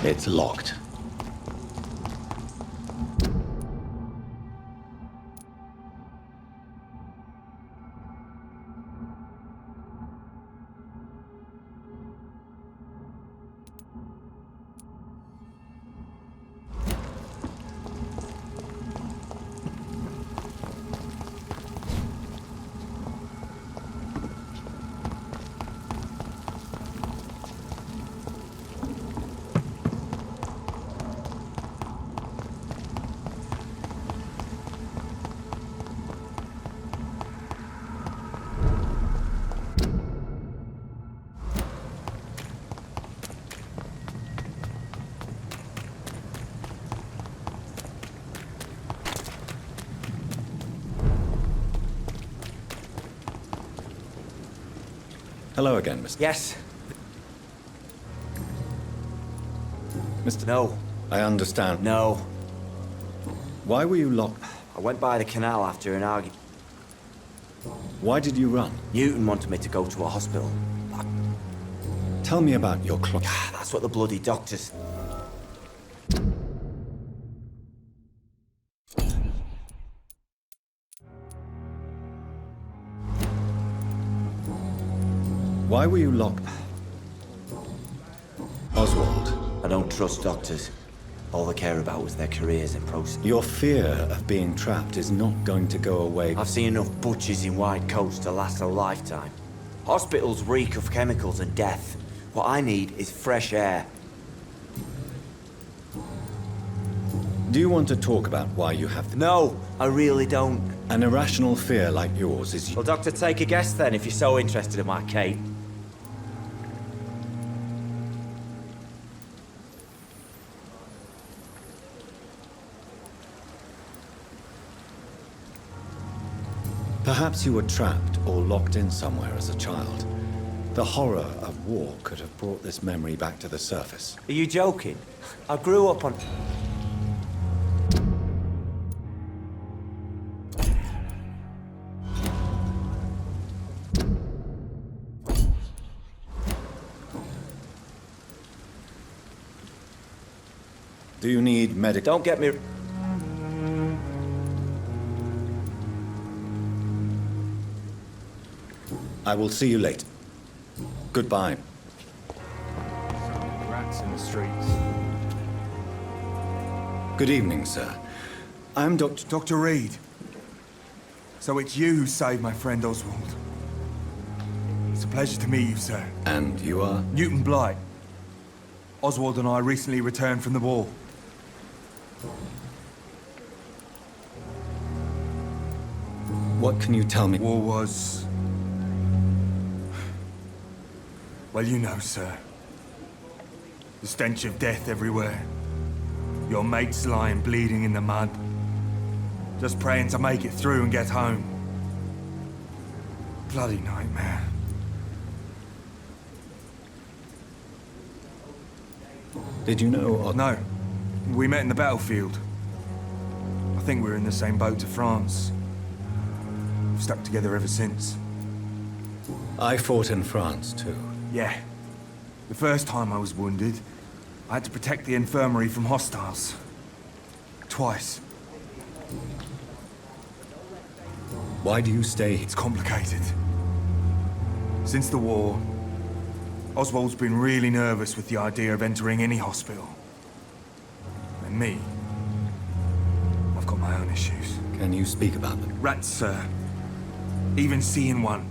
It's locked. Hello again, Mr. Yes. Mr. No. I understand. No. Why were you locked? I went by the canal after an argument. Why did you run? Newton wanted me to go to a hospital. Tell me about your clock. That's what the bloody doctors... Why were you locked? Oswald. I don't trust doctors. All they care about was their careers and process. Your fear of being trapped is not going to go away. I've seen enough butchers in white coats to last a lifetime. Hospitals reek of chemicals and death. What I need is fresh air. Do you want to talk about why you have No, I really don't. an irrational fear like yours is... Well, Doctor, take a guess then, if you're so interested in my Kate. Perhaps you were trapped or locked in somewhere as a child. The horror of war could have brought this memory back to the surface. Are you joking? I grew up on... Do you need medical... Don't get me... I will see you later. Goodbye. Rats in the streets. Good evening, sir. I'm Dr. Dr. Reed. So it's you who saved my friend Oswald. It's a pleasure to meet you, sir. And you are? Newton Blight. Oswald and I recently returned from the war. What can you tell me? War was... Well, you know, sir. The stench of death everywhere. Your mates lying bleeding in the mud. Just praying to make it through and get home. Bloody nightmare. Did you know... No. We met in the battlefield. I think we're in the same boat to France. We've stuck together ever since. I fought in France, too. Yeah. The first time I was wounded, I had to protect the infirmary from hostiles. Twice. Why do you stay here? It's complicated. Since the war, Oswald's been really nervous with the idea of entering any hospital. And me, I've got my own issues. Can you speak about them? Rats, sir. Even seeing one,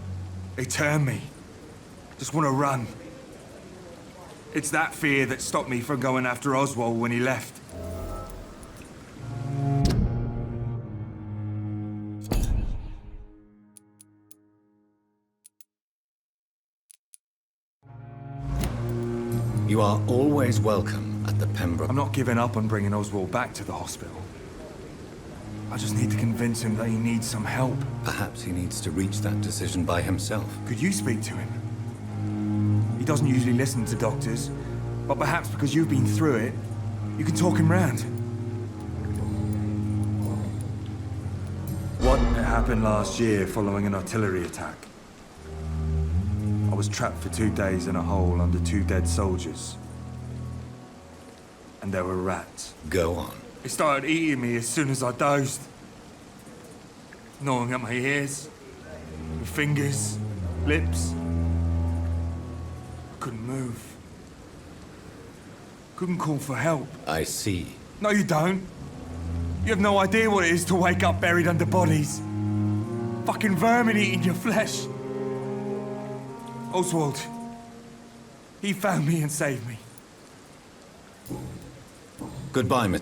they turn me. Just want to run. It's that fear that stopped me from going after Oswald when he left. You are always welcome at the Pembroke... I'm not giving up on bringing Oswald back to the hospital. I just need to convince him that he needs some help. Perhaps he needs to reach that decision by himself. Could you speak to him? He doesn't usually listen to doctors, but perhaps because you've been through it, you can talk him round. What happened last year following an artillery attack? I was trapped for 2 days in a hole under 2 dead soldiers. and there were rats. Go on. It started eating me as soon as I dozed. Gnawing at my ears, with fingers, lips. I couldn't move. Couldn't call for help. I see. No, you don't. You have no idea what it is to wake up buried under bodies. Fucking vermin eating your flesh. Oswald, he found me and saved me. Goodbye, Miss.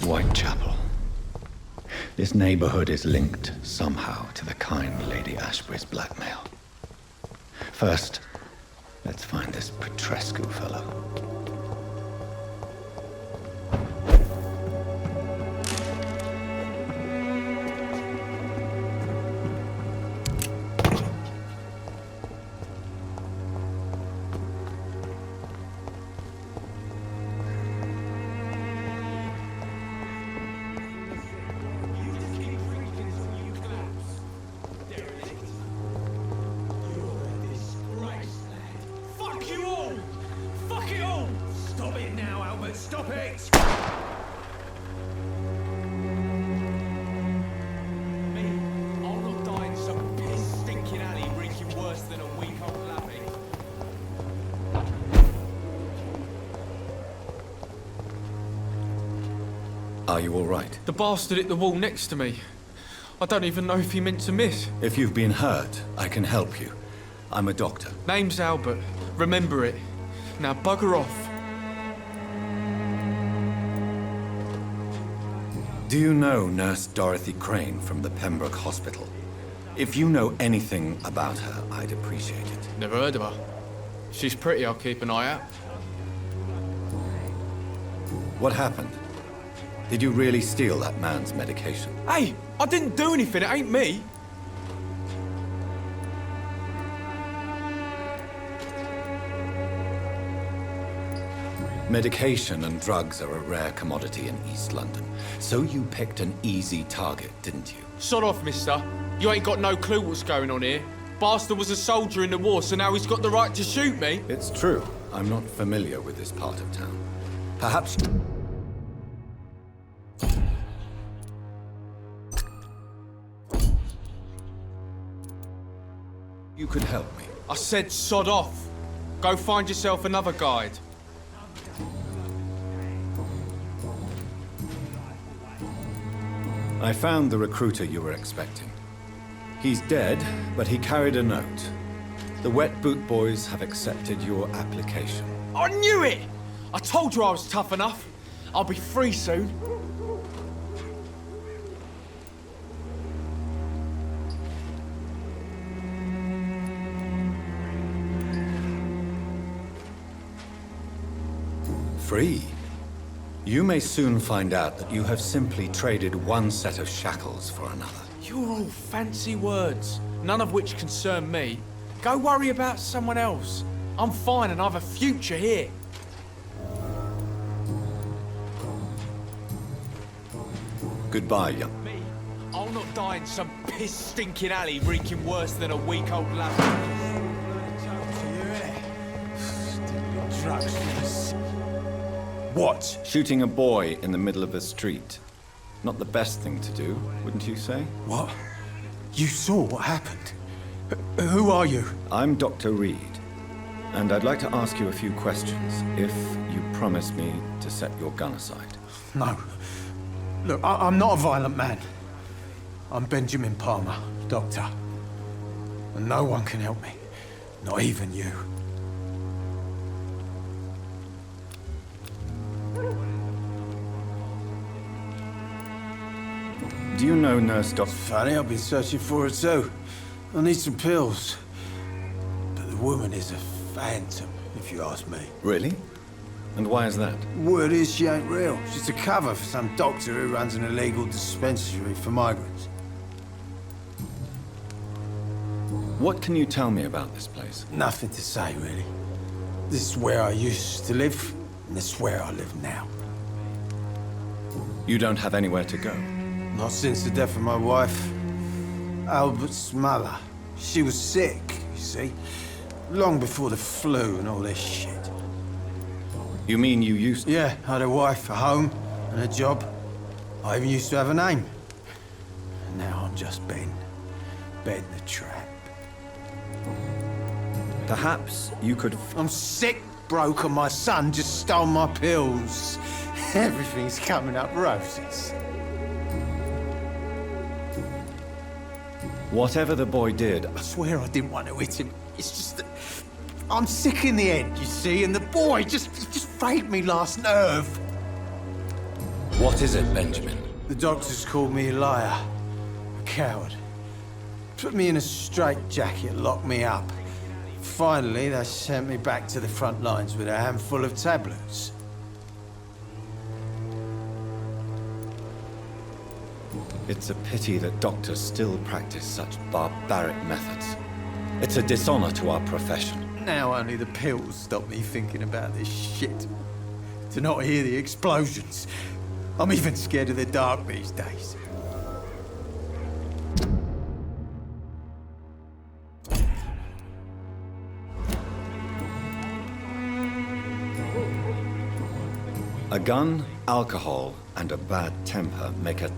Whitechapel. This neighborhood is linked somehow to the kind Lady Ashbury's blackmail. First, let's find this Petrescu fellow. Stop it! Me, I'll not die in some piss-stinking alley reeking worse than a week-old lappy. Are you all right? The bastard hit the wall next to me. I don't even know if he meant to miss. If you've been hurt, I can help you. I'm a doctor. Name's Albert. Remember it. Now bugger off. Do you know Nurse Dorothy Crane from the Pembroke Hospital? If you know anything about her, I'd appreciate it. Never heard of her. She's pretty, I'll keep an eye out. What happened? Did you really steal that man's medication? Hey, I didn't do anything, it ain't me. Medication and drugs are a rare commodity in East London. So you picked an easy target, didn't you? Sod off, mister. You ain't got no clue what's going on here. Bastard was a soldier in the war, so now he's got the right to shoot me. It's true. I'm not familiar with this part of town. Perhaps... you could help me. I said sod off. Go find yourself another guide. I found the recruiter you were expecting. He's dead, but he carried a note. The Wet Boot Boys have accepted your application. I knew it! I told you I was tough enough. I'll be free soon. Free? You may soon find out that you have simply traded one set of shackles for another. You're all fancy words, none of which concern me. Go worry about someone else. I'm fine and I've a future here. Goodbye, young. Me? I'll not die in some piss-stinking alley reeking worse than a week-old lamb. What? Shooting a boy in the middle of a street. Not the best thing to do, wouldn't you say? What? You saw what happened? Who are you? I'm Dr. Reed, and I'd like to ask you a few questions, if you promise me to set your gun aside. No. Look, I'm not a violent man. I'm Benjamin Palmer, doctor. And no one can help me. Not even you. Do you know Nurse Doc? Funny, I've been searching for her too. I need some pills. But the woman is a phantom, if you ask me. Really? And why is that? Word is she ain't real. She's a cover for some doctor who runs an illegal dispensary for migrants. What can you tell me about this place? Nothing to say, really. This is where I used to live, and this is where I live now. You don't have anywhere to go. Not since the death of my wife, Albert's mother. She was sick, you see. Long before the flu and all this shit. You mean you used... Yeah, I had a wife, a home, and a job. I even used to have a name. And now I'm just Ben. Ben the Trap. Perhaps you could... I'm sick, broke, and my son just stole my pills. Everything's coming up roses. Whatever the boy did, I swear I didn't want to hit him. It's just that I'm sick in the end, you see, and the boy just frayed me last nerve. what is it, Benjamin? The doctors called me a liar, a coward. Put me in a straitjacket, locked me up. Finally, they sent me back to the front lines with a handful of tablets. It's a pity that doctors still practice such barbaric methods. It's a dishonor to our profession. Now only the pills stop me thinking about this shit. To not hear the explosions. I'm even scared of the dark these days. A gun, alcohol, and a bad temper make a...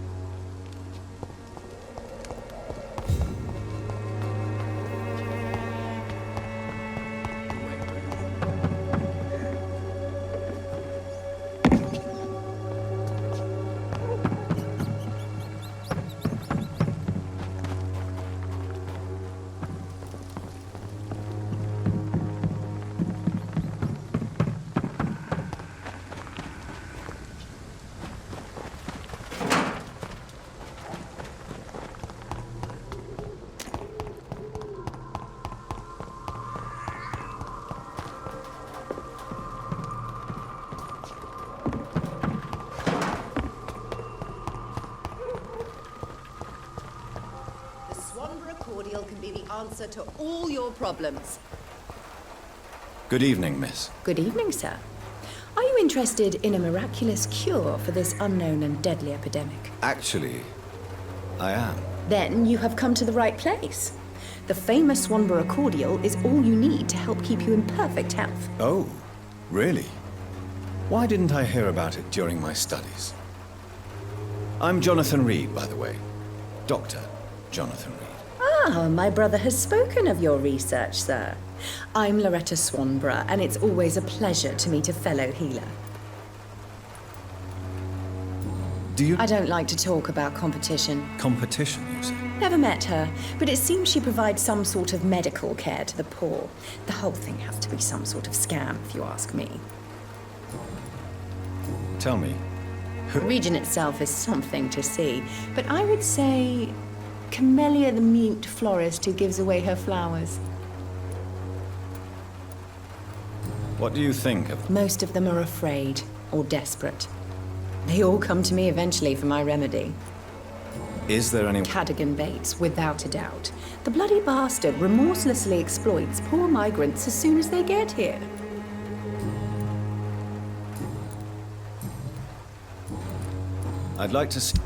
Can be the answer to all your problems. Good evening, miss. Good evening, sir. Are you interested in a miraculous cure for this unknown and deadly epidemic? Actually, I am. Then you have come to the right place. The famous Swanborough cordial is all you need to help keep you in perfect health. Oh, really? Why didn't I hear about it during my studies? I'm Jonathan Reed, by the way. Dr. Jonathan Reed. Ah, my brother has spoken of your research, sir. I'm Loretta Swanborough, and it's always a pleasure to meet a fellow healer. Do you... I don't like to talk about competition. Competition, you say? Never met her, but it seems she provides some sort of medical care to the poor. The whole thing has to be some sort of scam, if you ask me. Tell me. The region itself is something to see, but I would say Camellia the mute florist who gives away her flowers. What do you think of... Most of them are afraid or desperate. They all come to me eventually for my remedy. Is there any... Cadogan Bates, without a doubt. The bloody bastard remorselessly exploits poor migrants as soon as they get here. I'd like to see...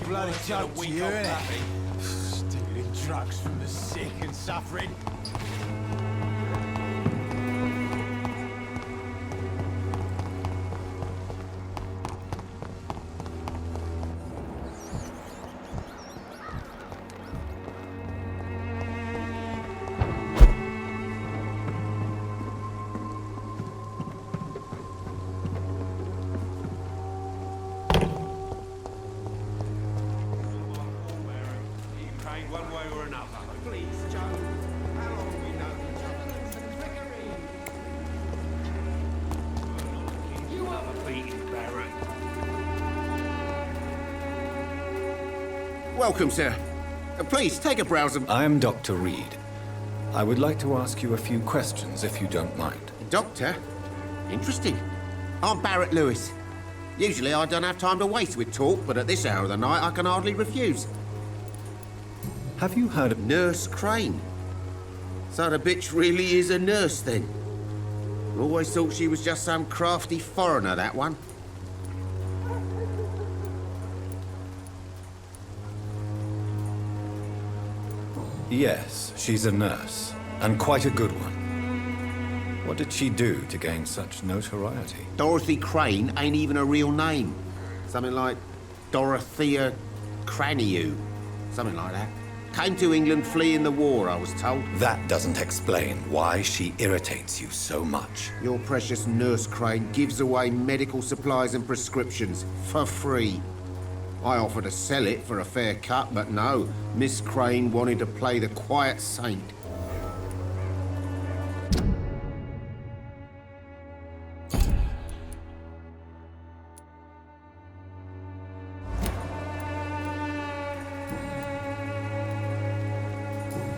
Bloody joke to you, innit? Stealing drugs from the sick and suffering. Welcome, sir. Please, take a browse of... I am Dr. Reed. I would like to ask you a few questions, if you don't mind. Doctor? Interesting. I'm Barrett Lewis. Usually I don't have time to waste with talk, but at this hour of the night I can hardly refuse. Have you heard of... Nurse Crane? So the bitch really is a nurse, then? Always thought she was just some crafty foreigner, that one. Yes, she's a nurse, and quite a good one. What did she do to gain such notoriety? Dorothy Crane ain't even a real name. Something like Dorothea Craniu. Something like that. Came to England fleeing the war, I was told. That doesn't explain why she irritates you so much. Your precious Nurse Crane gives away medical supplies and prescriptions for free. I offered to sell it for a fair cut, but no. Miss Crane wanted to play the quiet saint.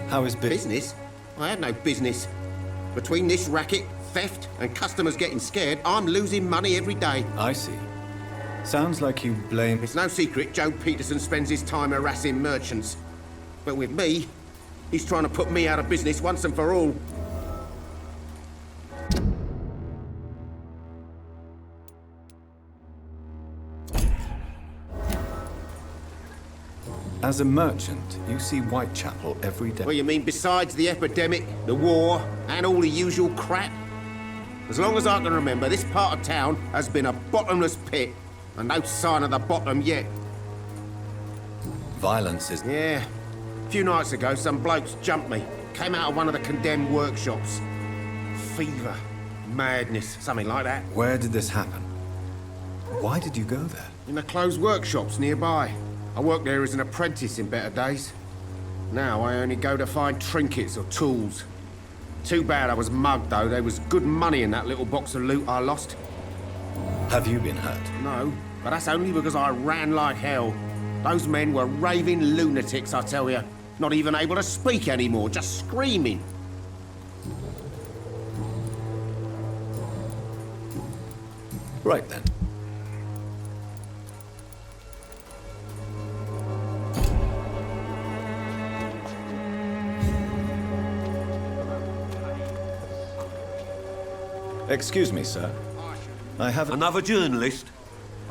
How is Business? I had no business. Between this racket, theft, and customers getting scared, I'm losing money every day. I see. Sounds like you blame... It's no secret Joe Peterson spends his time harassing merchants. But with me, he's trying to put me out of business once and for all. As a merchant, you see Whitechapel every day. Well, you mean besides the epidemic, the war, and all the usual crap? As long as I can remember, this part of town has been a bottomless pit, and no sign of the bottom yet. Violence is... Yeah. A few nights ago, some blokes jumped me. Came out of one of the condemned workshops. Fever, madness, something like that. Where did this happen? Why did you go there? In the closed workshops nearby. I worked there as an apprentice in better days. Now I only go to find trinkets or tools. Too bad I was mugged, though. There was good money in that little box of loot I lost. Have you been hurt? No, but that's only because I ran like hell. Those men were raving lunatics, I tell you. Not even able to speak anymore, just screaming. Right then. Excuse me, sir. I have... Another journalist?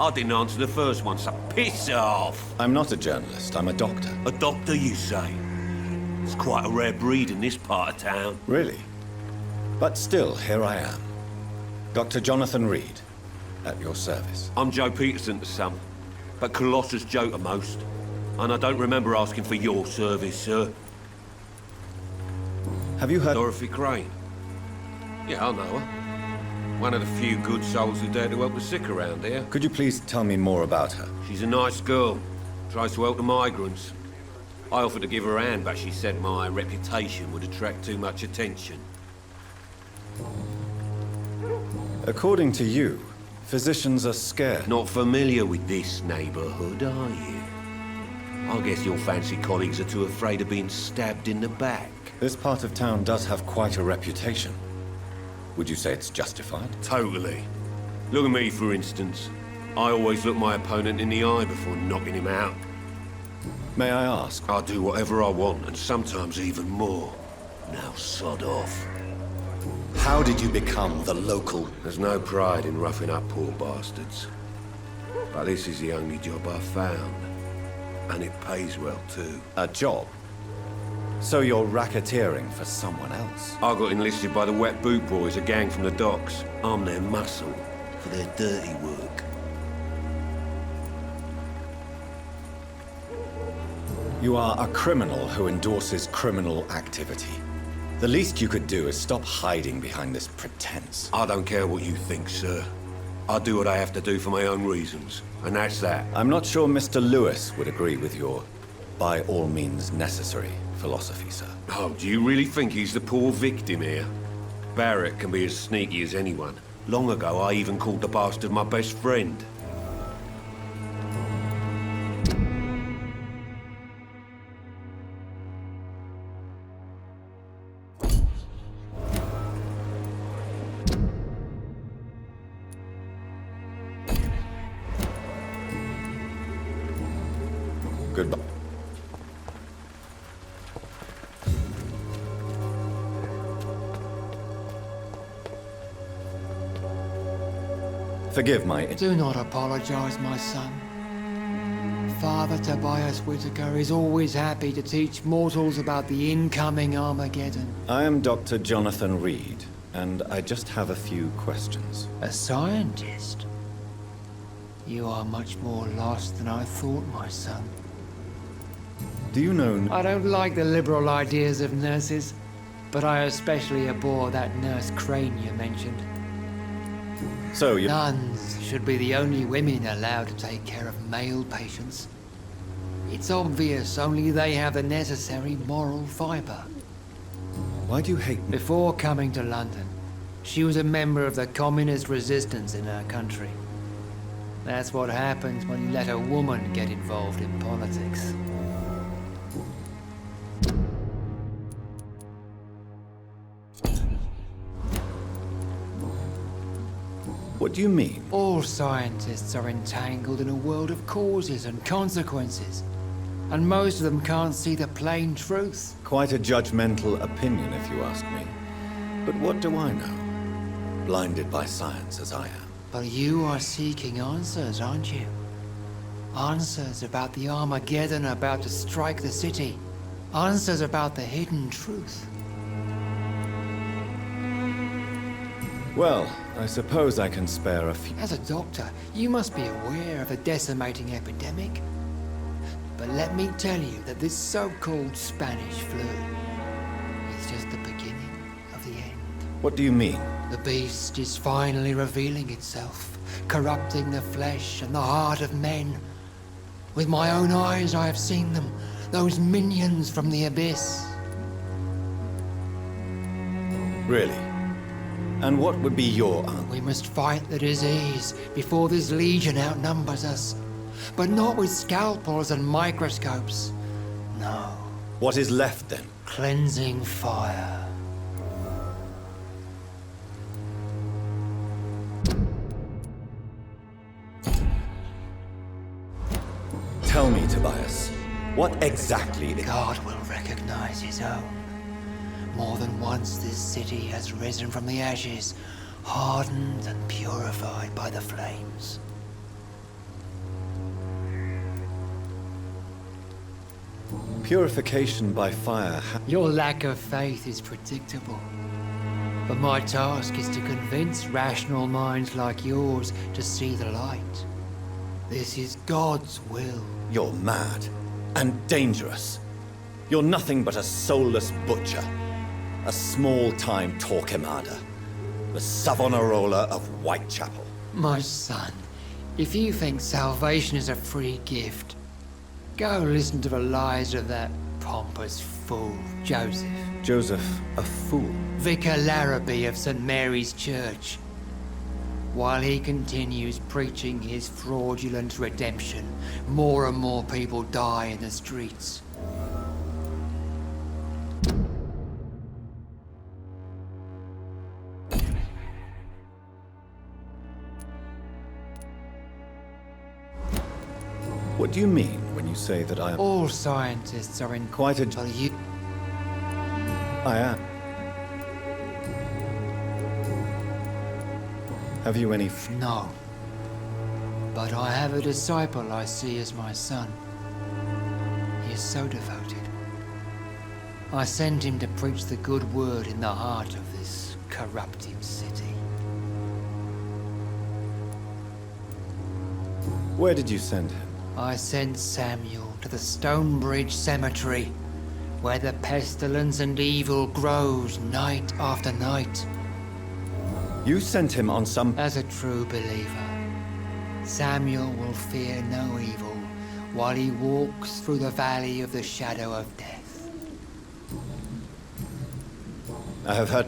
I didn't answer the first one, so piss off! I'm not a journalist, I'm a doctor. A doctor, you say? It's quite a rare breed in this part of town. Really? But still, here I am. Dr. Jonathan Reed, at your service. I'm Joe Peterson to some, but Colossus Joe to most. And I don't remember asking for your service, sir. Have you heard... Dorothy Crane? Yeah, I know her. One of the few good souls who dare to help the sick around here. Could you please tell me more about her? She's a nice girl. Tries to help the migrants. I offered to give her a hand, but she said my reputation would attract too much attention. According to you, physicians are scared. Not familiar with this neighborhood, are you? I guess your fancy colleagues are too afraid of being stabbed in the back. This part of town does have quite a reputation. Would you say it's justified? Totally. Look at me, for instance. I always look my opponent in the eye before knocking him out. May I ask? I'll do whatever I want, and sometimes even more. Now sod off. How did you become the local? There's no pride in roughing up poor bastards. But this is the only job I've found. And it pays well, too. A job? So you're racketeering for someone else? I got enlisted by the Wet Boot Boys, a gang from the docks. I'm their muscle for their dirty work. You are a criminal who endorses criminal activity. The least you could do is stop hiding behind this pretense. I don't care what you think, sir. I do what I have to do for my own reasons, and that's that. I'm not sure Mr. Lewis would agree with your by all means necessary philosophy, sir. Oh, do you really think he's the poor victim here? Barrett can be as sneaky as anyone. Long ago, I even called the bastard my best friend. Goodbye. Forgive my... Do not apologize, my son. Father Tobias Whitaker is always happy to teach mortals about the incoming Armageddon. I am Dr. Jonathan Reed, and I just have a few questions. A scientist? You are much more lost than I thought, my son. Do you know... I don't like the liberal ideas of nurses, but I especially abhor that nurse Crane you mentioned. So you... Nuns should be the only women allowed to take care of male patients. It's obvious only they have the necessary moral fiber. Why do you hate me? Before coming to London, she was a member of the communist resistance in her country. That's what happens when you let a woman get involved in politics. What do you mean? All scientists are entangled in a world of causes and consequences, and most of them can't see the plain truth. Quite a judgmental opinion, if you ask me. But what do I know? Blinded by science as I am. But you are seeking answers, aren't you? Answers about the Armageddon about to strike the city. Answers about the hidden truth. Well, I suppose I can spare a few... As a doctor, you must be aware of the decimating epidemic. But let me tell you that this so-called Spanish flu is just the beginning of the end. What do you mean? The beast is finally revealing itself, corrupting the flesh and the heart of men. With my own eyes I have seen them, those minions from the abyss. Really? And what would be your answer? We must fight the disease before this legion outnumbers us. But not with scalpels and microscopes. No. What is left then? Cleansing fire. Tell me, Tobias, what exactly is... God will recognize his own. More than once this city has risen from the ashes, hardened and purified by the flames. Purification by fire. Your lack of faith is predictable. But my task is to convince rational minds like yours to see the light. This is God's will. You're mad and dangerous. You're nothing but a soulless butcher. A small-time Torquemada. The Savonarola of Whitechapel. My son, if you think salvation is a free gift, go listen to the lies of that pompous fool, Joseph. Joseph, a fool? Vicar Larrabee of St. Mary's Church. While he continues preaching his fraudulent redemption, more and more people die in the streets. What do you mean when you say that I am... All scientists are in... Quite a... Well, you... I am. Have you any... No. But I have a disciple I see as my son. He is so devoted. I send him to preach the good word in the heart of this corrupted city. Where did you send him? I sent Samuel to the Stonebridge Cemetery, where the pestilence and evil grows night after night. You sent him on some... As a true believer, Samuel will fear no evil while he walks through the valley of the shadow of death. I have heard...